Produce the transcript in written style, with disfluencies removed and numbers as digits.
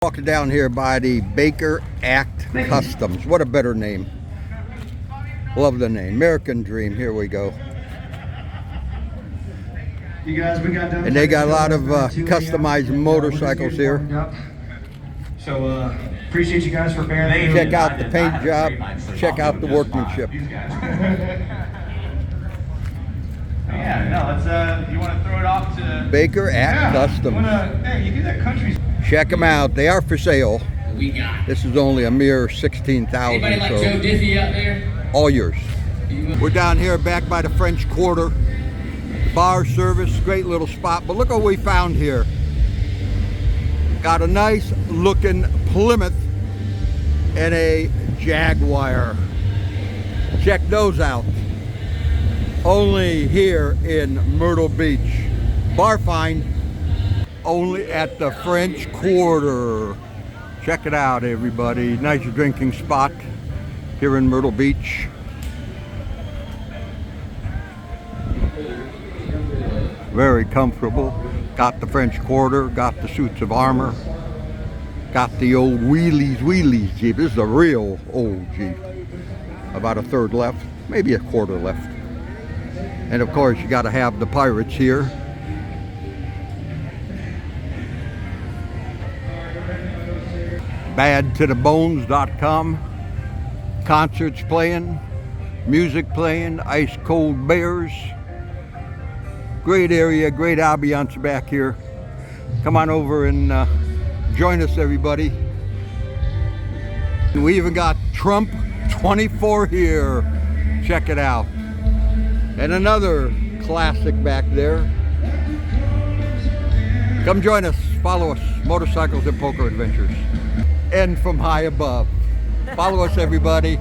Walking down here by the Baker Act Customs. What a better name. Love the name. American Dream. Here we go. You guys, we got done. And they got a lot of customized motorcycles here. So appreciate you guys for bearing. Check out the paint job. Check out the workmanship. Yeah, no, let's, you want to throw it off to... Baker Act Customs. Hey, you do that country... Check them out. They are for sale. We got. This is only a mere 16,000. Anybody like so Joe Diffie out there? all yours. We're down here back by the French Quarter. Bar service, great little spot. But look what we found here. Got a nice looking Plymouth and a Jaguar. Check those out. Only here in Myrtle Beach. Bar find only at the French Quarter. Check it out, everybody. Nice drinking spot here in Myrtle Beach. Very comfortable. Got the French Quarter, got the suits of armor, got the old wheelies Jeep. This is a real old Jeep. About a third left, maybe a quarter left. And of course, you got to have the Pirates here. badtothebones.com. Concerts playing, music playing, ice cold bears. Great area, great ambiance back here. Come on over and join us, everybody. We even got Trump 24 here. Check it out. And another classic back there. Come join us, follow us, Motorcycles and Poker Adventures. And from high above. Follow us, everybody.